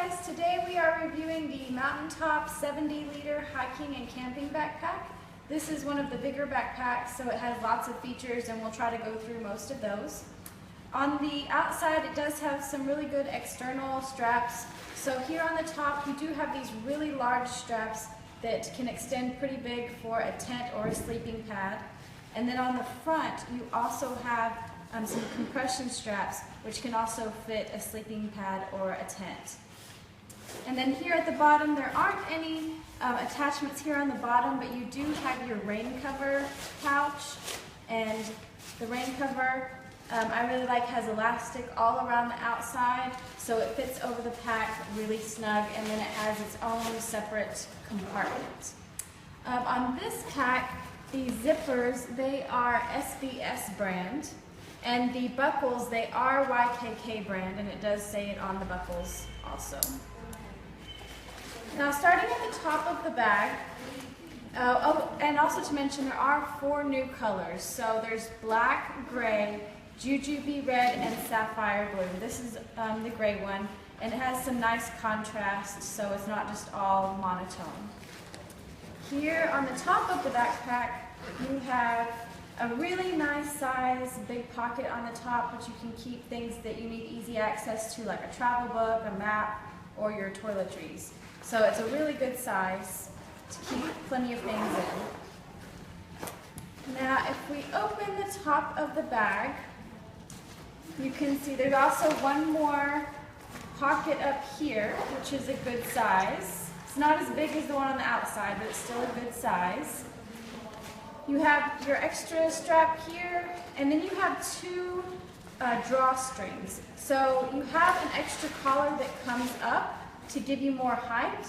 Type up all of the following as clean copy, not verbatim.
guys, today we are reviewing the Mountaintop 70-liter hiking and camping backpack. This is one of the bigger backpacks, so it has lots of features and we'll try to go through most of those. On the outside it does have some really good external straps. So here on the top you do have these really large straps that can extend pretty big for a tent or a sleeping pad. And then on the front you also have some compression straps which can also fit a sleeping pad or a tent. And then here at the bottom there aren't any attachments here on the bottom, but you do have your rain cover pouch, and the rain cover I really like has elastic all around the outside, so it fits over the pack really snug, and then it has its own separate compartment. On this pack, the zippers, they are SBS brand, and the buckles, they are YKK brand, and it does say it on the buckles also. Now starting at the top of the bag, and also to mention there are 4 new colors. So there's black, gray, jujube red, and sapphire blue. This is the gray one, and it has some nice contrast, so it's not just all monotone. Here on the top of the backpack, you have a really nice size big pocket on the top, which you can keep things that you need easy access to, like a travel book, a map, or your toiletries. So it's a really good size to keep plenty of things in. Now if we open the top of the bag, you can see there's also one more pocket up here, which is a good size. It's not as big as the one on the outside, but it's still a good size. You have your extra strap here, and then you have 2 drawstrings. So you have an extra collar that comes up to give you more height,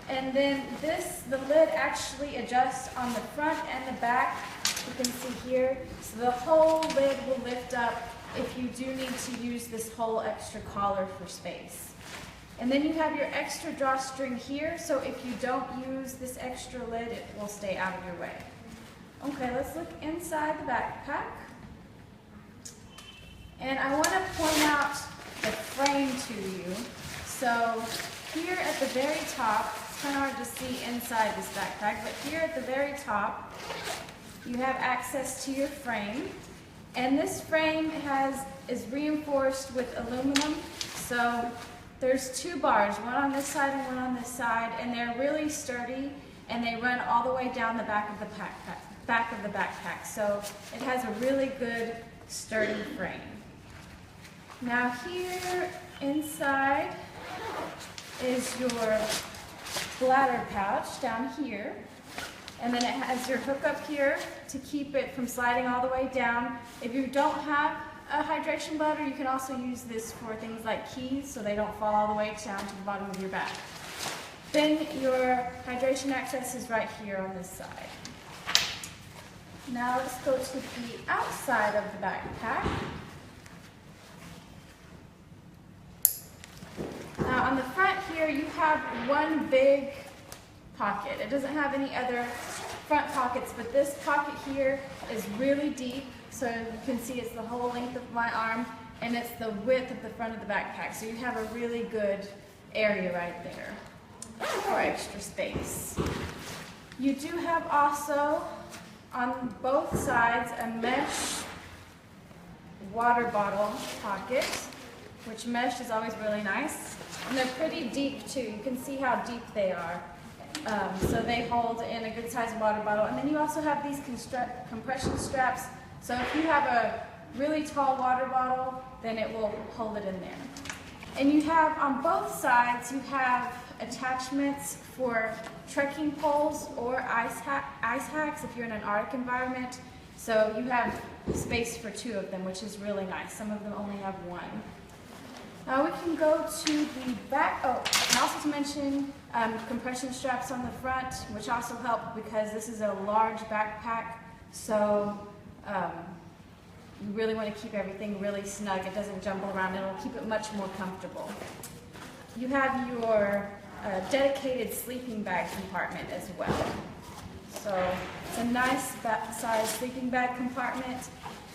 and then the lid actually adjusts on the front and the back. You can see here, so the whole lid will lift up if you do need to use this whole extra collar for space. And then you have your extra drawstring here, so if you don't use this extra lid, it will stay out of your way. Okay, let's look inside the backpack. And I want to point out the frame to you. So here at the very top, it's kind of hard to see inside this backpack, but here at the very top, you have access to your frame. And this frame is reinforced with aluminum. So there's 2 bars, one on this side and one on this side, and they're really sturdy, and they run all the way down the back of the backpack. So it has a really good sturdy frame. Now here inside is your bladder pouch down here, and then it has your hook up here to keep it from sliding all the way down. If you don't have a hydration bladder, you can also use this for things like keys so they don't fall all the way down to the bottom of your bag. Then your hydration access is right here on this side. Now let's go to the outside of the backpack. Now on the front here you have one big pocket. It doesn't have any other front pockets, but this pocket here is really deep, so you can see it's the whole length of my arm, and it's the width of the front of the backpack, so you have a really good area right there for extra space. You do have also on both sides a mesh water bottle pocket, which mesh is always really nice, and they're pretty deep too. You can see how deep they are. So they hold in a good sized water bottle. And then you also have these compression straps, so if you have a really tall water bottle, then it will hold it in there. And you have on both sides, you have attachments for trekking poles or ice hacks if you're in an Arctic environment. So you have space for 2 of them, which is really nice. Some of them only have 1. Now we can go to the back. Oh, and also to mention compression straps on the front, which also help because this is a large backpack, so you really want to keep everything really snug. It doesn't jumble around. It'll keep it much more comfortable. You have your dedicated sleeping bag compartment as well. So it's a nice size sleeping bag compartment,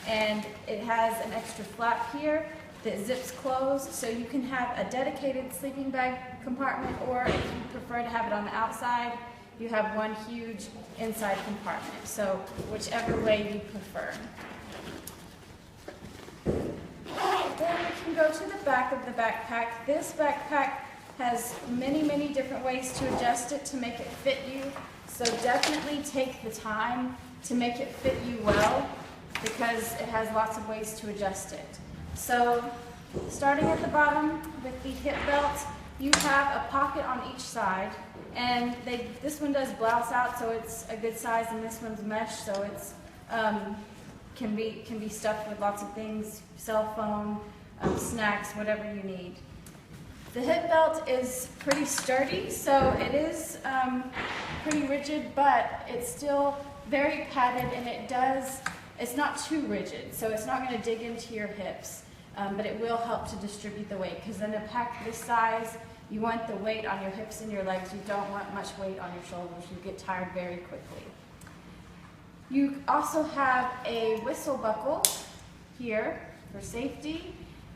and it has an extra flap here that zips closed, so you can have a dedicated sleeping bag compartment, or if you prefer to have it on the outside, you have one huge inside compartment. So whichever way you prefer. Then we can go to the back of the backpack. This backpack has many, many different ways to adjust it to make it fit you. So definitely take the time to make it fit you well, because it has lots of ways to adjust it. So starting at the bottom with the hip belt, you have a pocket on each side, and this one does blouse out, so it's a good size, and this one's mesh, so it's can be stuffed with lots of things, cell phone, snacks, whatever you need. The hip belt is pretty sturdy, so it is pretty rigid, but it's still very padded, and it's not too rigid, so it's not going to dig into your hips, but it will help to distribute the weight, because in a pack this size, you want the weight on your hips and your legs. You don't want much weight on your shoulders. You get tired very quickly. You also have a whistle buckle here for safety,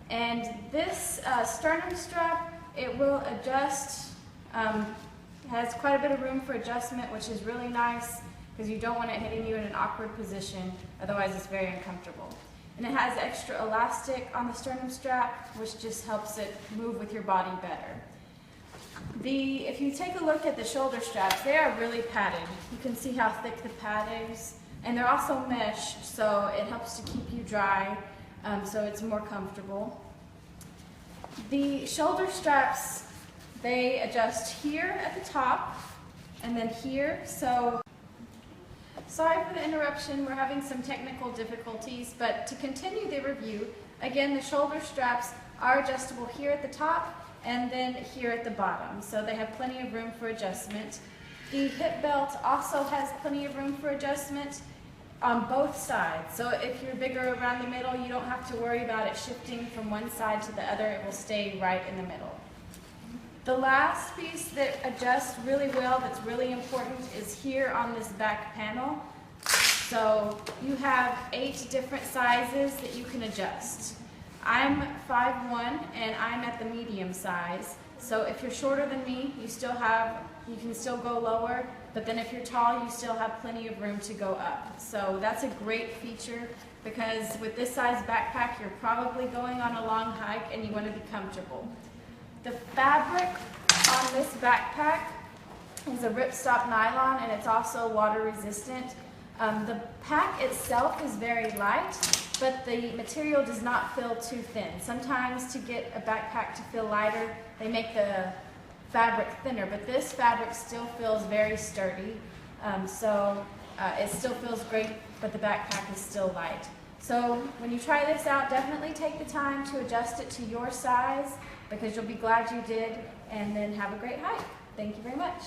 and this sternum strap, it will adjust, has quite a bit of room for adjustment, which is really nice, because you don't want it hitting you in an awkward position, otherwise it's very uncomfortable. And it has extra elastic on the sternum strap, which just helps it move with your body better. If you take a look at the shoulder straps, they are really padded. You can see how thick the pad is, and they're also meshed, so it helps to keep you dry, so it's more comfortable. The shoulder straps, they adjust here at the top, and then here, so sorry for the interruption, we're having some technical difficulties, but to continue the review, again, the shoulder straps are adjustable here at the top and then here at the bottom, so they have plenty of room for adjustment. The hip belt also has plenty of room for adjustment on both sides, so if you're bigger around the middle, you don't have to worry about it shifting from one side to the other. It will stay right in the middle. The last piece that adjusts really well, that's really important, is here on this back panel. So you have 8 different sizes that you can adjust. I'm 5'1", and I'm at the medium size. So if you're shorter than me, you can still go lower, but then if you're tall, you still have plenty of room to go up. So that's a great feature, because with this size backpack, you're probably going on a long hike and you want to be comfortable. The fabric on this backpack is a ripstop nylon, and it's also water resistant. The pack itself is very light, but the material does not feel too thin. Sometimes to get a backpack to feel lighter, they make the fabric thinner, but this fabric still feels very sturdy. It still feels great, but the backpack is still light. So when you try this out, definitely take the time to adjust it to your size, because you'll be glad you did, and then have a great hike. Thank you very much.